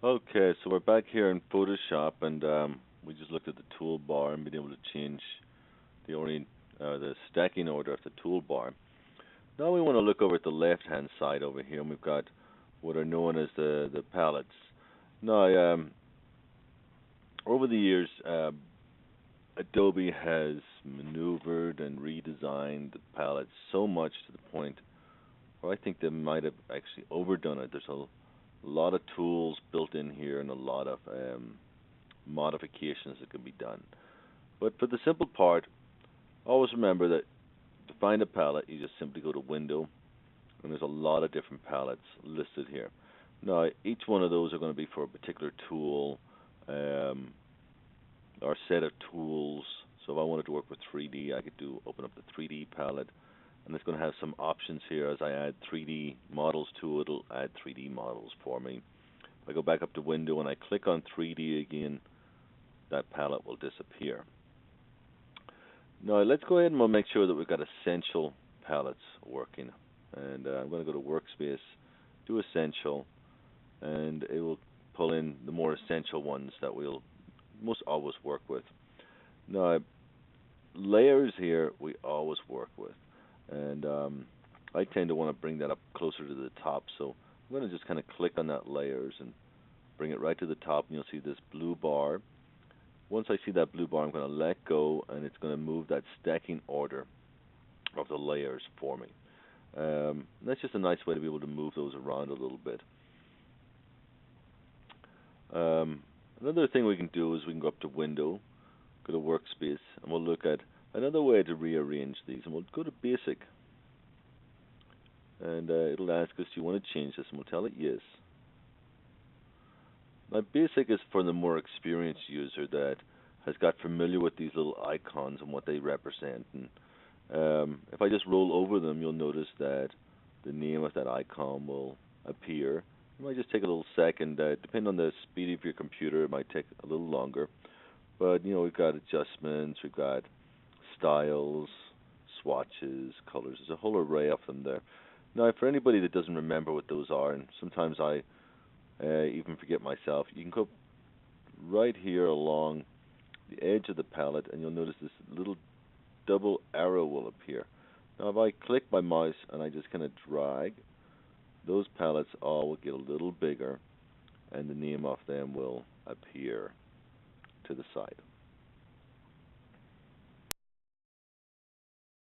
Okay, so we're back here in Photoshop, and we just looked at the toolbar and been able to change the stacking order of the toolbar. Now we want to look over at the left-hand side over here, and we've got what are known as the palettes. Now, over the years, Adobe has maneuvered and redesigned the palettes so much to the point where I think they might have actually overdone it. There's a lot of tools built in here and a lot of modifications that can be done. But for the simple part, always remember that to find a palette, you just simply go to Window, and there's a lot of different palettes listed here. Now, each one of those are going to be for a particular tool um, or set of tools. So if I wanted to work with 3D, I could open up the 3D palette, and it's going to have some options here. As I add 3D models to it, it'll add 3D models for me. If I go back up to Window and I click on 3D again, that palette will disappear. Now let's go ahead and we'll make sure that we've got essential palettes working. And I'm going to go to Workspace, do Essential, and it will pull in the more essential ones that we'll most always work with. Now, layers here we always work with, and I tend to want to bring that up closer to the top. So I'm going to just kind of click on that layers and bring it right to the top, and you'll see this blue bar. Once I see that blue bar, I'm going to let go, and it's going to move that stacking order of the layers for me. That's just a nice way to be able to move those around a little bit. Another thing we can do is we can go up to Window, go to Workspace, and we'll look at another way to rearrange these. And we'll go to Basic, and it'll ask us, do you want to change this? And we'll tell it yes. Now, Basic is for the more experienced user that has got familiar with these little icons and what they represent. And if I just roll over them, you'll notice that the name of that icon will appear. It might just take a little second. Depending on the speed of your computer, it might take a little longer. But we've got adjustments, we've got styles, swatches, colors. There's a whole array of them there. Now, for anybody that doesn't remember what those are, and sometimes I even forget myself, you can go right here along the edge of the palette, and you'll notice this little double arrow will appear. Now, if I click my mouse and I just kind of drag, those palettes all will get a little bigger, and the name of them will appear to the side.